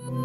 Investasi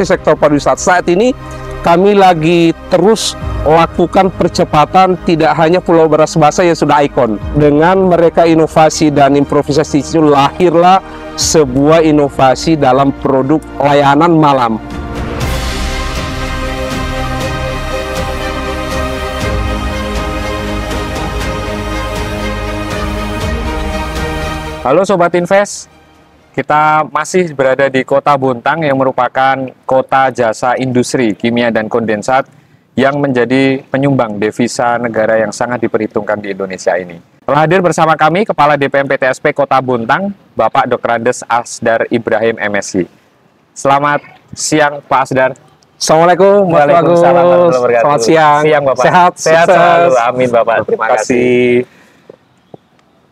sektor pariwisata saat ini kami lagi terus lakukan percepatan, tidak hanya Pulau Beras Basah yang sudah ikon. Dengan mereka inovasi dan improvisasi itu lahirlah sebuah inovasi dalam produk layanan malam. Halo Sobat Invest, kita masih berada di Kota Bontang yang merupakan kota jasa industri, kimia, dan kondensat yang menjadi penyumbang devisa negara yang sangat diperhitungkan di Indonesia ini. Telah hadir bersama kami Kepala DPM PTSP Kota Bontang, Bapak Dr. Andes Asdar Ibrahim MSc. Selamat siang Pak Asdar. Assalamualaikum. Waalaikumsalam warahmatullahi wabarakatuh. Selamat siang. Siang Bapak. Sehat selalu. Amin Bapak. Terima kasih.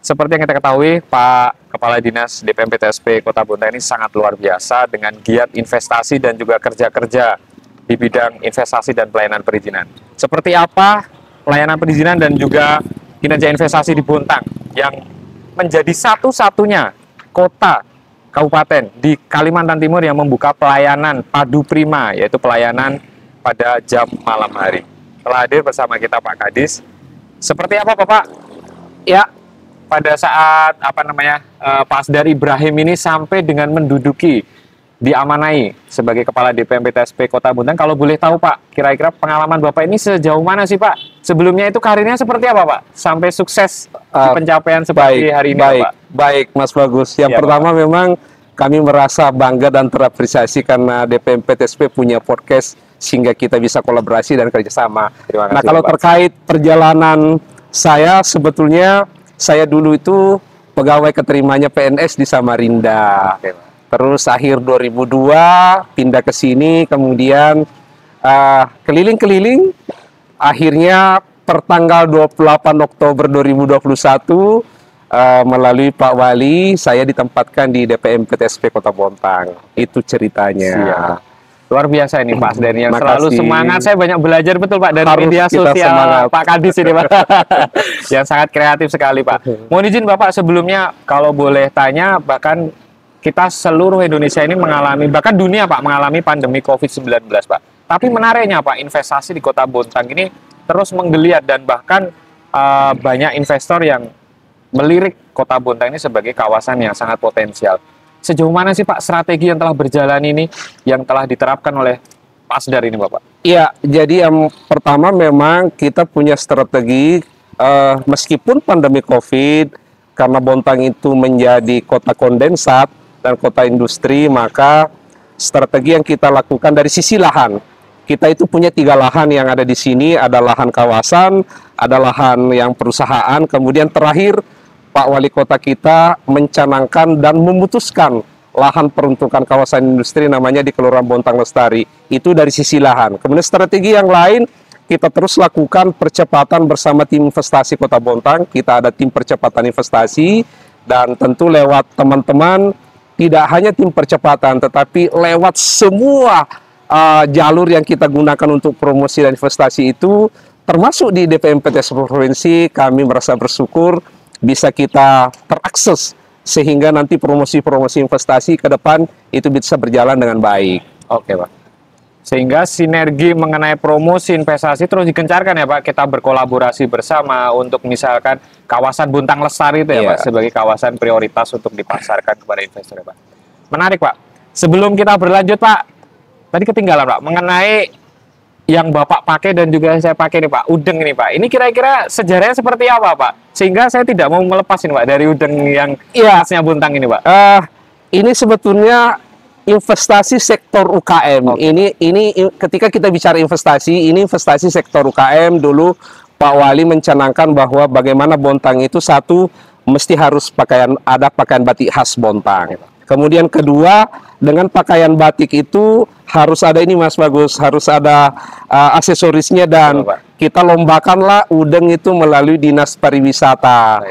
Seperti yang kita ketahui, Pak Kepala Dinas DPM PTSP Kota Bontang ini sangat luar biasa dengan giat investasi dan juga kerja-kerja di bidang investasi dan pelayanan perizinan. Seperti apa pelayanan perizinan dan juga kinerja investasi di Bontang yang menjadi satu-satunya kota kabupaten di Kalimantan Timur yang membuka pelayanan padu prima, yaitu pelayanan pada jam malam hari. Telah hadir bersama kita Pak Kadis. Seperti apa Bapak? Ya, pada saat Pak Asdar Ibrahim ini sampai dengan menduduki diamanai sebagai Kepala DPM PTSP Kota Bontang, kalau boleh tahu Pak, kira-kira pengalaman Bapak ini sejauh mana sih Pak? Sebelumnya itu karirnya seperti apa Pak? Sampai sukses di pencapaian seperti hari ini Pak? Baik Mas Bagus. Yang pertama Pak, memang kami merasa bangga dan terapresiasi karena DPM PTSP punya podcast sehingga kita bisa kolaborasi dan kerjasama. Nah kalau terkait perjalanan saya, sebetulnya saya dulu itu pegawai keterimanya PNS di Samarinda. Terus akhir 2002 pindah ke sini, kemudian keliling-keliling. Akhirnya pertanggal 28 Oktober 2021 melalui Pak Wali saya ditempatkan di DPM PTSP Kota Bontang. Itu ceritanya. Siap. Luar biasa ini Pak Asdar yang selalu Makasih. semangat. Saya banyak belajar betul Pak dari Harus media kita sosial semangat. Pak Kadis ini Pak. Yang sangat kreatif sekali Pak. Mohon izin Bapak, sebelumnya kalau boleh tanya, bahkan kita seluruh Indonesia ini mengalami, bahkan dunia Pak, mengalami pandemi COVID-19 Pak. Tapi menariknya Pak, investasi di Kota Bontang ini terus menggeliat dan bahkan banyak investor yang melirik Kota Bontang ini sebagai kawasan yang sangat potensial. Sejauh mana sih Pak strategi yang telah berjalan ini, yang telah diterapkan oleh Pak Asdar ini Bapak? Iya, jadi yang pertama memang kita punya strategi, meskipun pandemi COVID, karena Bontang itu menjadi kota kondensat dan kota industri, maka strategi yang kita lakukan dari sisi lahan. Kita itu punya 3 lahan yang ada di sini, ada lahan kawasan, ada lahan yang perusahaan, kemudian terakhir Pak Wali Kota kita mencanangkan dan memutuskan lahan peruntukan kawasan industri namanya di Kelurahan Bontang Lestari. Itu dari sisi lahan. Kemudian strategi yang lain kita terus lakukan percepatan bersama tim investasi Kota Bontang. Kita ada tim percepatan investasi dan tentu lewat teman-teman, tidak hanya tim percepatan tetapi lewat semua jalur yang kita gunakan untuk promosi dan investasi itu, termasuk di DPM PTSP Provinsi, kami merasa bersyukur bisa kita terakses sehingga nanti promosi-promosi investasi ke depan itu bisa berjalan dengan baik. Oke Pak. Sehingga sinergi mengenai promosi investasi terus digencarkan ya Pak. Kita berkolaborasi bersama untuk misalkan kawasan Bontang Lestari itu ya Pak, sebagai kawasan prioritas untuk dipasarkan kepada investor ya Pak. Menarik Pak. Sebelum kita berlanjut Pak, tadi ketinggalan Pak mengenai yang Bapak pakai dan juga saya pakai nih Pak, udeng ini Pak. Ini kira-kira sejarahnya seperti apa Pak? Sehingga saya tidak mau melepas ini Pak dari udeng yang khasnya Bontang ini Pak. Ini sebetulnya investasi sektor UKM. Ini ketika kita bicara investasi, ini investasi sektor UKM. Dulu Pak Wali mencanangkan bahwa bagaimana Bontang itu satu mesti harus ada pakaian batik khas Bontang. Kemudian kedua, dengan pakaian batik itu harus ada ini Mas Bagus, harus ada aksesorisnya dan kita lombakanlah Udeng itu melalui Dinas Pariwisata,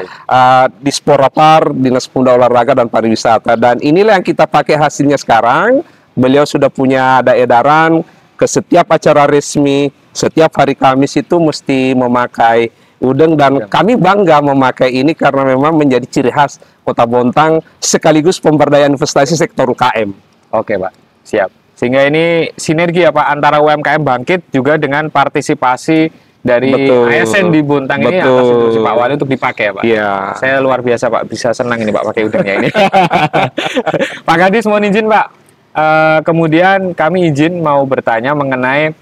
Disporapar, Dinas Pemuda Olahraga dan Pariwisata. Dan inilah yang kita pakai hasilnya sekarang. Beliau sudah punya ada edaran ke setiap acara resmi, setiap hari Kamis itu mesti memakai Udeng, dan kami bangga memakai ini karena memang menjadi ciri khas Kota Bontang sekaligus pemberdayaan investasi sektor UKM. Oke, Pak. Siap. Sehingga ini sinergi ya Pak antara UMKM bangkit juga dengan partisipasi dari ASN di Bontang ini atas instruksi Pak Wali untuk dipakai ya Pak. Iya. Saya luar biasa Pak, bisa senang ini Pak pakai udangnya ini. Pak Kadis mohon izin Pak. Kemudian kami izin mau bertanya mengenai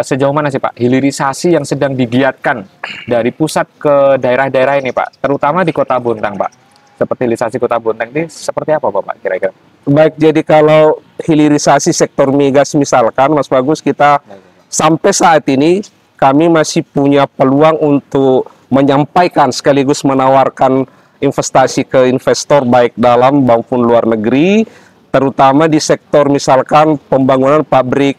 sejauh mana sih Pak hilirisasi yang sedang digiatkan dari pusat ke daerah-daerah ini Pak, terutama di Kota Bontang Pak. Seperti hilirisasi Kota Bontang ini seperti apa Pak kira-kira? Baik, jadi kalau hilirisasi sektor migas misalkan, Mas Bagus, kita sampai saat ini kami masih punya peluang untuk menyampaikan sekaligus menawarkan investasi ke investor baik dalam maupun luar negeri, terutama di sektor misalkan pembangunan pabrik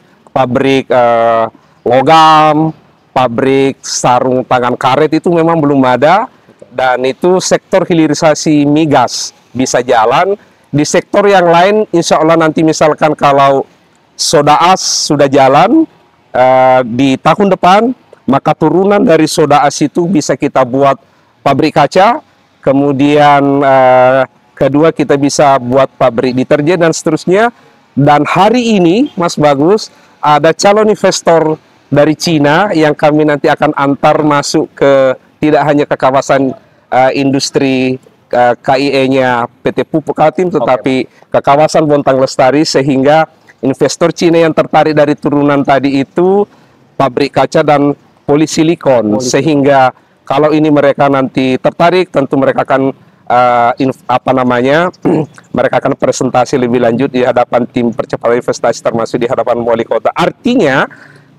logam, pabrik sarung tangan karet itu memang belum ada, dan itu sektor hilirisasi migas bisa jalan. Di sektor yang lain, insya Allah nanti misalkan kalau soda as sudah jalan di tahun depan, maka turunan dari soda as itu bisa kita buat pabrik kaca, kemudian kedua kita bisa buat pabrik deterjen dan seterusnya. Dan hari ini, Mas Bagus, ada calon investor dari Cina yang kami nanti akan antar masuk ke tidak hanya ke kawasan industri KIE-nya PT Pupuk Kaltim, tetapi ke kawasan Bontang Lestari, sehingga investor Cina yang tertarik dari turunan tadi itu pabrik kaca dan polisilikon. Sehingga kalau ini mereka nanti tertarik, tentu mereka akan mereka akan presentasi lebih lanjut di hadapan tim percepatan investasi termasuk di hadapan wali kota. Artinya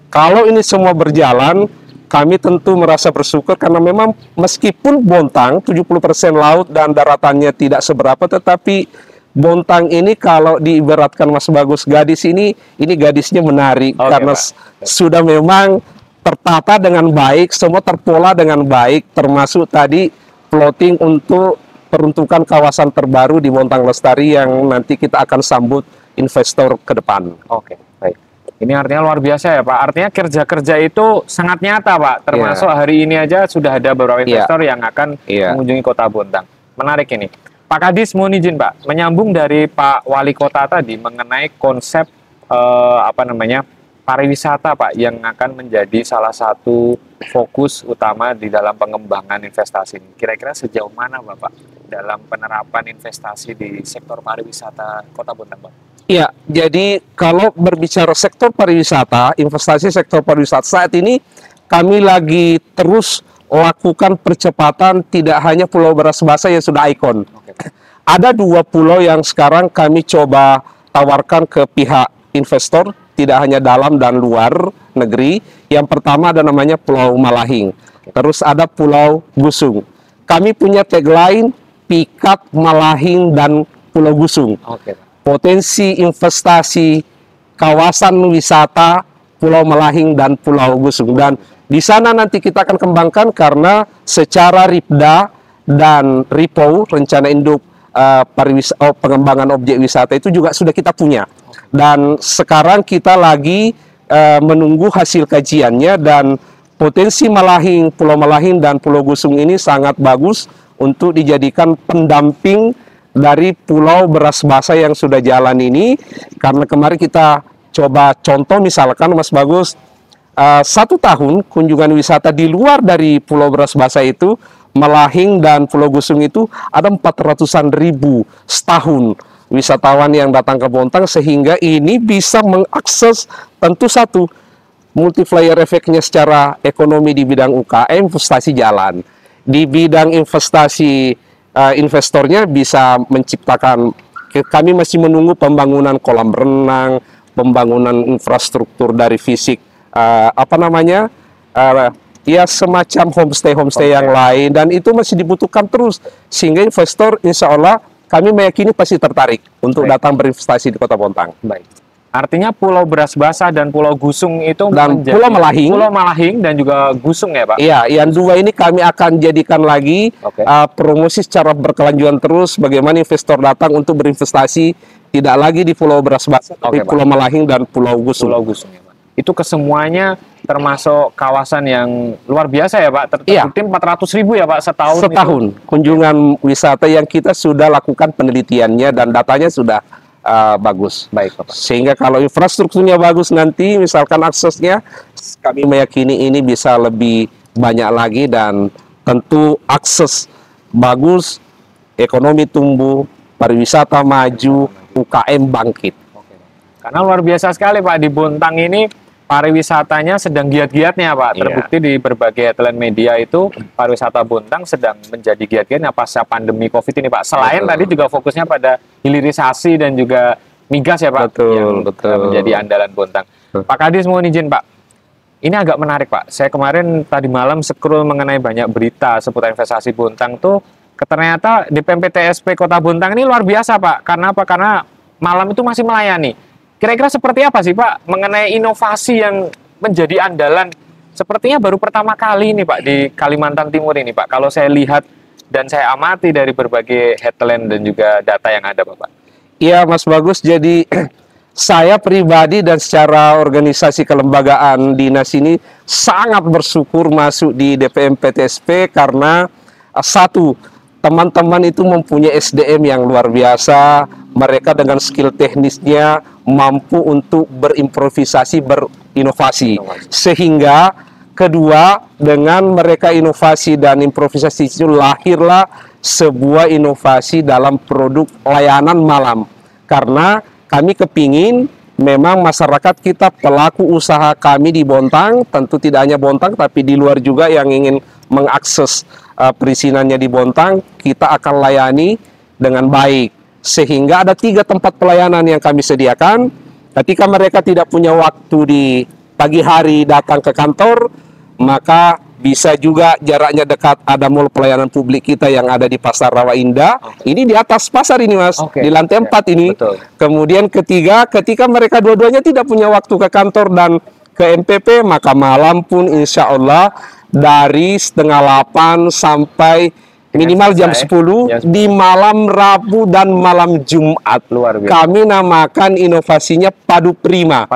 kalau ini semua berjalan, kami tentu merasa bersyukur karena memang meskipun Bontang 70% laut dan daratannya tidak seberapa, tetapi Bontang ini kalau diibaratkan Mas Bagus gadis ini gadisnya menarik karena sudah memang tertata dengan baik, semua terpola dengan baik, termasuk tadi plotting untuk peruntukan kawasan terbaru di Bontang Lestari yang nanti kita akan sambut investor ke depan. Oke, baik. Ini artinya luar biasa ya Pak, artinya kerja-kerja itu sangat nyata Pak, termasuk hari ini aja sudah ada beberapa investor yang akan mengunjungi Kota Bontang. Menarik ini. Pak Kadis mohon izin Pak, menyambung dari Pak Wali Kota tadi mengenai konsep pariwisata Pak, yang akan menjadi salah satu fokus utama di dalam pengembangan investasi ini. Kira-kira sejauh mana Bapak dalam penerapan investasi di sektor pariwisata Kota Bontang Pak? Iya, jadi kalau berbicara sektor pariwisata, investasi sektor pariwisata saat ini kami lagi terus lakukan percepatan, tidak hanya Pulau Beras Basah yang sudah ikon. Ada 2 pulau yang sekarang kami coba tawarkan ke pihak investor, tidak hanya dalam dan luar negeri. Yang pertama ada namanya Pulau Malahing, terus ada Pulau Gusung. Kami punya tagline Pikat, Malahing, dan Pulau Gusung. Potensi investasi kawasan wisata Pulau Malahing dan Pulau Gusung, dan di sana nanti kita akan kembangkan karena secara RIPDA dan RIPO, rencana induk pengembangan objek wisata itu juga sudah kita punya, dan sekarang kita lagi menunggu hasil kajiannya, dan potensi Malahing, Pulau Malahing dan Pulau Gusung ini sangat bagus untuk dijadikan pendamping dari Pulau Beras Basah yang sudah jalan ini. Karena kemarin kita coba contoh misalkan Mas Bagus, 1 tahun kunjungan wisata di luar dari Pulau Beras Basah itu, Malahing dan Pulau Gusung itu ada 400-an ribu setahun wisatawan yang datang ke Bontang, sehingga ini bisa mengakses tentu satu multiplier efeknya secara ekonomi di bidang UKM, investasi jalan. Di bidang investasi investornya bisa menciptakan, kami masih menunggu pembangunan kolam renang, pembangunan infrastruktur dari fisik, ya semacam homestay yang lain, dan itu masih dibutuhkan terus, sehingga investor insya Allah kami meyakini pasti tertarik untuk datang berinvestasi di Kota Bontang. Baik. Artinya Pulau Beras Basah dan Pulau Gusung itu Dan Pulau Malahing. Pulau Malahing dan juga Gusung ya Pak? Iya, yang dua ini kami akan jadikan lagi promosi secara berkelanjutan terus, bagaimana investor datang untuk berinvestasi tidak lagi di Pulau Beras Basah, tapi Pulau Malahing dan Pulau Gusung. Pulau Gusung ya Pak. Itu kesemuanya termasuk kawasan yang luar biasa ya Pak? Terbukti 400.000 ya Pak setahun? Setahun, kunjungan wisata yang kita sudah lakukan penelitiannya dan datanya sudah bagus. Baik Bapak. Sehingga kalau infrastrukturnya bagus nanti, misalkan aksesnya, kami meyakini ini bisa lebih banyak lagi dan tentu akses bagus, ekonomi tumbuh, pariwisata maju, UKM bangkit. Karena luar biasa sekali Pak, di Bontang ini pariwisatanya sedang giat-giatnya Pak. Terbukti di berbagai headline media itu pariwisata Bontang sedang menjadi giat-giatnya pasca pandemi COVID ini Pak. Selain tadi juga fokusnya pada hilirisasi dan juga migas ya Pak, yang menjadi andalan Bontang. Pak Kadis mohon izin Pak, ini agak menarik Pak. Saya kemarin tadi malam scroll mengenai banyak berita seputar investasi Bontang tuh, ternyata DPMPTSP Kota Bontang ini luar biasa Pak. Karena apa? Karena malam itu masih melayani. Kira-kira seperti apa sih Pak mengenai inovasi yang menjadi andalan? Sepertinya baru pertama kali ini Pak di Kalimantan Timur ini Pak. Kalau saya lihat dan saya amati dari berbagai headline dan juga data yang ada Bapak. Iya Mas Bagus, jadi saya pribadi dan secara organisasi kelembagaan dinas ini sangat bersyukur masuk di DPMPTSP karena satu, teman-teman itu mempunyai SDM yang luar biasa, mereka dengan skill teknisnya mampu untuk berimprovisasi, berinovasi. Sehingga kedua, dengan mereka inovasi dan improvisasi itu lahirlah sebuah inovasi dalam produk layanan malam. Karena kami kepingin memang masyarakat kita, pelaku usaha kami di Bontang, tentu tidak hanya Bontang tapi di luar juga yang ingin mengakses perizinannya di Bontang, kita akan layani dengan baik. Sehingga ada 3 tempat pelayanan yang kami sediakan. Ketika mereka tidak punya waktu di pagi hari datang ke kantor, maka bisa juga jaraknya dekat, ada mall pelayanan publik kita yang ada di Pasar Rawa Indah. Ini di atas pasar ini Mas, di lantai 4 ini. Kemudian ketiga, ketika mereka dua-duanya tidak punya waktu ke kantor dan ke MPP, maka malam pun insya Allah dari setengah 8 sampai minimal jam 10 di malam Rabu dan malam Jumat. Luar biasa. Kami namakan inovasinya Padu Prima.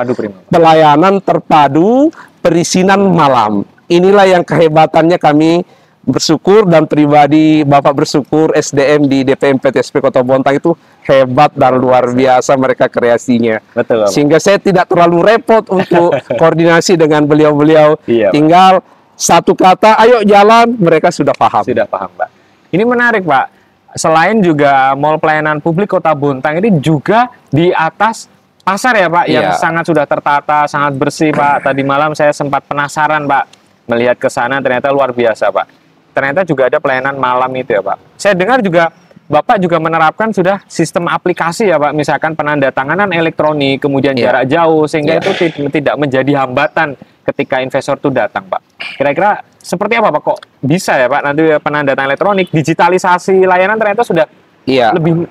Pelayanan terpadu perizinan malam. Inilah yang kehebatannya, kami bersyukur dan pribadi Bapak bersyukur SDM di DPMPTSP Kota Bontang itu hebat dan luar biasa mereka kreasinya. Betul, sehingga saya tidak terlalu repot untuk koordinasi dengan beliau-beliau. Tinggal satu kata, ayo jalan, mereka sudah paham. Sudah paham, Pak. Ini menarik Pak, selain juga mall pelayanan publik Kota Bontang ini juga di atas pasar ya Pak, yang sangat sudah tertata, sangat bersih Pak. Tadi malam saya sempat penasaran Pak, melihat ke sana ternyata luar biasa Pak. Ternyata juga ada pelayanan malam itu ya Pak. Saya dengar juga Bapak juga menerapkan sudah sistem aplikasi ya Pak, misalkan penandatanganan elektronik, kemudian jarak jauh, sehingga itu tidak menjadi hambatan ketika investor itu datang Pak. Kira-kira seperti apa Pak, kok bisa ya Pak nanti penandatangan elektronik, digitalisasi layanan ternyata sudah lebih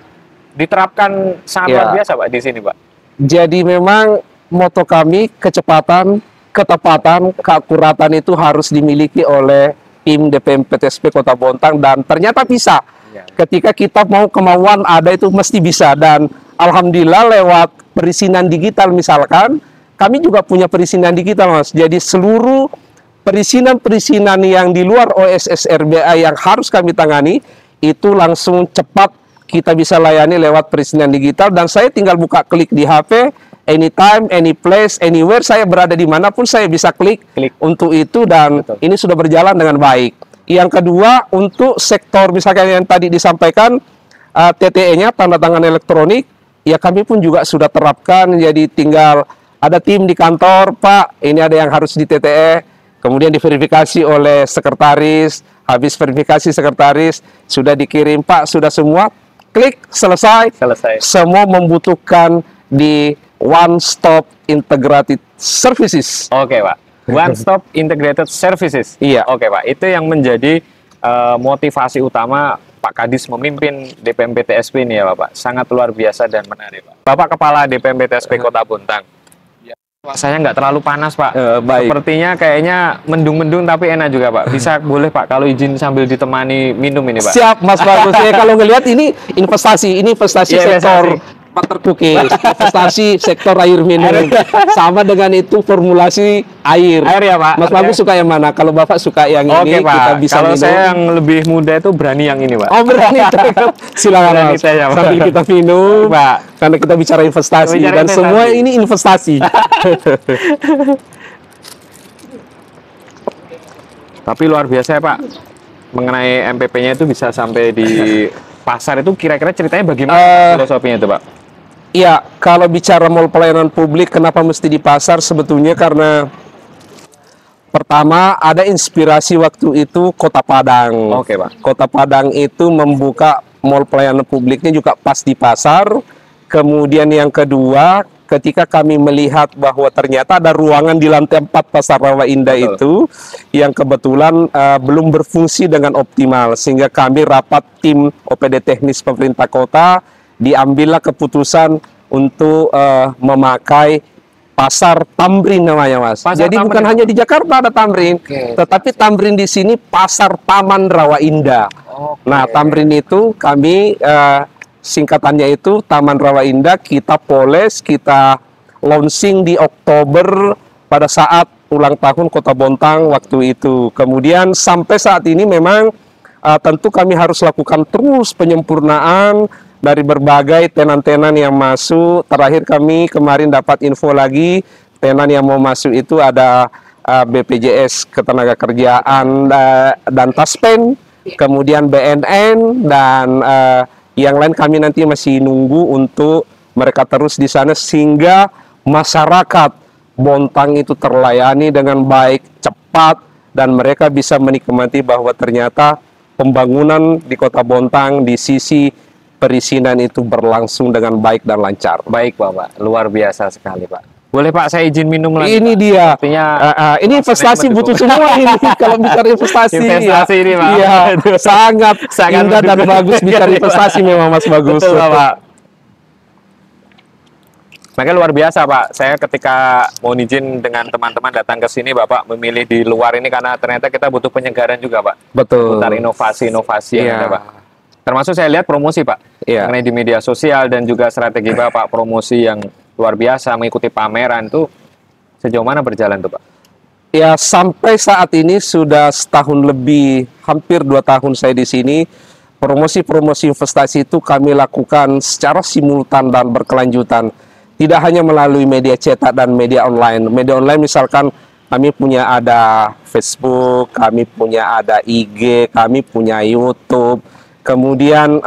diterapkan sangat luar biasa Pak di sini Pak. Jadi memang moto kami kecepatan, ketepatan, keakuratan itu harus dimiliki oleh tim DPMPTSP Kota Bontang dan ternyata bisa. Ketika kita mau kemauan ada itu mesti bisa, dan alhamdulillah lewat perizinan digital misalkan, kami juga punya perizinan digital Mas. Jadi seluruh perizinan-perizinan yang di luar OSS RBA yang harus kami tangani itu langsung cepat kita bisa layani lewat perizinan digital, dan saya tinggal buka klik di HP, anytime, any place, anywhere, saya berada dimanapun saya bisa klik untuk itu, dan ini sudah berjalan dengan baik. Yang kedua, untuk sektor misalkan yang tadi disampaikan TTE-nya, tanda tangan elektronik, ya kami pun juga sudah terapkan. Jadi tinggal ada tim di kantor, Pak, ini ada yang harus di TTE, kemudian diverifikasi oleh sekretaris, habis verifikasi sekretaris, sudah dikirim, Pak, sudah semua, klik, selesai. Semua membutuhkan di One Stop Integrated Services. Oke Pak. One Stop Integrated Services. Iya. Oke Pak, itu yang menjadi motivasi utama Pak Kadis memimpin DPMP TSP ini ya Bapak, sangat luar biasa dan menarik Pak. Bapak Kepala DPMP TSP Kota Bontang. Rasanya nggak terlalu panas Pak. Baik. Sepertinya kayaknya mendung-mendung tapi enak juga Pak. Bisa boleh Pak kalau izin sambil ditemani minum ini Pak. Siap Mas Bagus. Ya, kalau ngelihat ini investasi Iya, sektor water cookies, investasi sektor air minum. Sama dengan itu formulasi air. Air ya Pak. Mas Bagus suka yang mana? Kalau Bapak suka yang Oke ini, Pak. kita bisa Kalau minum. saya yang lebih muda itu berani yang ini Pak. Oh berani. Silakan Berani Mas. saya, Pak. Sambil kita minum, Pak. karena kita bicara investasi Bicara dan investasi. semua ini investasi. Tapi luar biasa ya Pak. Mengenai MPP-nya itu bisa sampai di pasar itu kira-kira ceritanya bagaimana filosofinya itu Pak? Iya, kalau bicara mall pelayanan publik, kenapa mesti di pasar? Sebetulnya karena pertama ada inspirasi waktu itu Kota Padang. Oke Pak. Kota Padang itu membuka mall pelayanan publiknya juga pas di pasar. Kemudian yang kedua, ketika kami melihat bahwa ternyata ada ruangan di lantai 4 Pasar Rawa Indah itu yang kebetulan belum berfungsi dengan optimal, sehingga kami rapat tim OPD teknis pemerintah kota, diambillah keputusan untuk memakai Pasar Tamrin namanya Mas. Pasar Jadi Tamrin. bukan hanya di Jakarta ada Tamrin, Oke. tetapi Tamrin di sini Pasar Taman Rawa Indah. Oke. Nah, Tamrin itu kami singkatannya itu Taman Rawa Indah, kita poles, kita launching di Oktober pada saat ulang tahun Kota Bontang waktu itu. Kemudian sampai saat ini memang tentu kami harus lakukan terus penyempurnaan dari berbagai tenan-tenan yang masuk. Terakhir kami kemarin dapat info lagi, tenan yang mau masuk itu ada BPJS Ketenagakerjaan dan Taspen, kemudian BNN, dan yang lain kami nanti masih nunggu untuk mereka terus di sana sehingga masyarakat Bontang itu terlayani dengan baik, cepat, dan mereka bisa menikmati bahwa ternyata pembangunan di Kota Bontang di sisi perizinan itu berlangsung dengan baik dan lancar. Baik Bapak, luar biasa sekali Pak. Boleh Pak saya izin minum lagi? Ini Pak? dia. Artinya Ini investasi mendukung. butuh semua ini. Kalau bicara investasi, Investasi ini, Pak. Iya, sangat indah dan mendukung. bagus bicara investasi memang Mas Bagus. Betul Pak. Makanya luar biasa Pak. Saya ketika mau izin dengan teman-teman datang ke sini, Bapak memilih di luar ini karena ternyata kita butuh penyegaran juga Pak. Betul. Putar inovasi-inovasi yang Iya. ada Pak. Termasuk saya lihat promosi Pak. Iya. Mengenai di media sosial dan juga strategi Bapak promosi yang luar biasa, mengikuti pameran itu sejauh mana berjalan tuh Pak? Ya, sampai saat ini sudah setahun lebih, hampir 2 tahun saya di sini. Promosi-promosi investasi itu kami lakukan secara simultan dan berkelanjutan. Tidak hanya melalui media cetak dan media online. Media online misalkan kami punya ada Facebook, kami punya ada IG, kami punya YouTube. Kemudian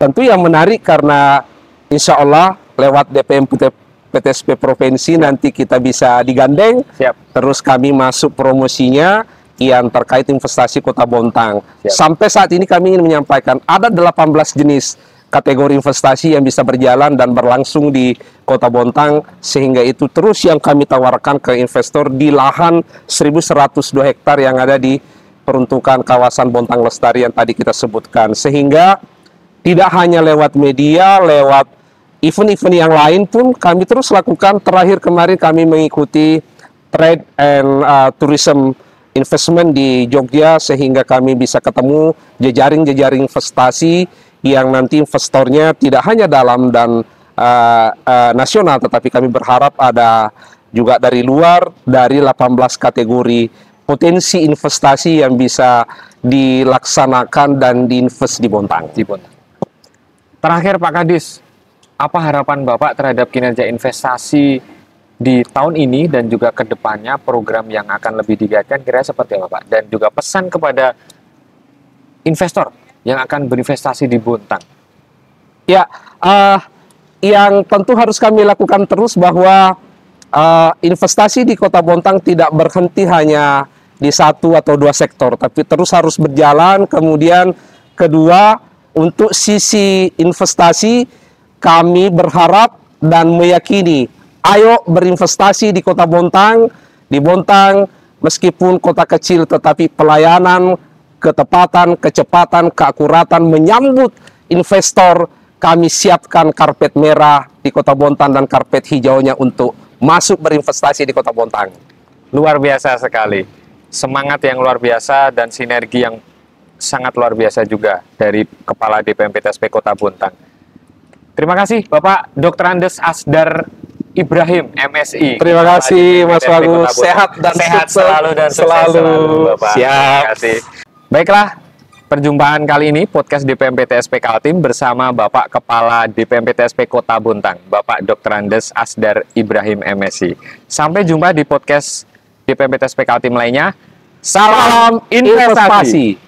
tentu yang menarik karena insya Allah lewat DPM PTSP Provinsi nanti kita bisa digandeng. Siap. Terus kami masuk promosinya yang terkait investasi Kota Bontang. Siap. Sampai saat ini kami ingin menyampaikan ada 18 jenis kategori investasi yang bisa berjalan dan berlangsung di Kota Bontang, sehingga itu terus yang kami tawarkan ke investor di lahan 1.102 hektar yang ada di peruntukan kawasan Bontang Lestari yang tadi kita sebutkan. Sehingga tidak hanya lewat media, lewat event-event yang lain pun kami terus lakukan. Terakhir kemarin kami mengikuti Trade and Tourism Investment di Jogja, sehingga kami bisa ketemu jejaring-jejaring investasi yang nanti investornya tidak hanya dalam dan nasional, tetapi kami berharap ada juga dari luar, dari 18 kategori potensi investasi yang bisa dilaksanakan dan diinvest di Bontang. Terakhir Pak Kadis, apa harapan Bapak terhadap kinerja investasi di tahun ini dan juga ke depannya, program yang akan lebih digiatkan kira-kira seperti apa Pak? Dan juga pesan kepada investor yang akan berinvestasi di Bontang. Ya, yang tentu harus kami lakukan terus bahwa investasi di Kota Bontang tidak berhenti hanya di 1 atau 2 sektor, tapi terus harus berjalan. Kemudian kedua, untuk sisi investasi kami berharap dan meyakini, ayo berinvestasi di Kota Bontang. Di Bontang meskipun kota kecil tetapi pelayanan ketepatan, kecepatan, keakuratan menyambut investor. Kami siapkan karpet merah di Kota Bontang dan karpet hijaunya untuk masuk berinvestasi di Kota Bontang. Luar biasa sekali. Semangat yang luar biasa dan sinergi yang sangat luar biasa juga dari Kepala DPMP-TSP Kota Bontang. Terima kasih Bapak Dr. Andes Asdar Ibrahim, MSI. Terima kasih Mas Bagus. Sehat dan sehat sukses selalu dan sukses selalu, Bapak. Siap. Terima kasih. Baiklah, perjumpaan kali ini podcast DPMP-TSP Kaltim bersama Bapak Kepala DPMP-TSP Kota Bontang, Bapak Dr. Andes Asdar Ibrahim, MSI. Sampai jumpa di podcast DPMP-TSP Kaltim lainnya. Salam investasi.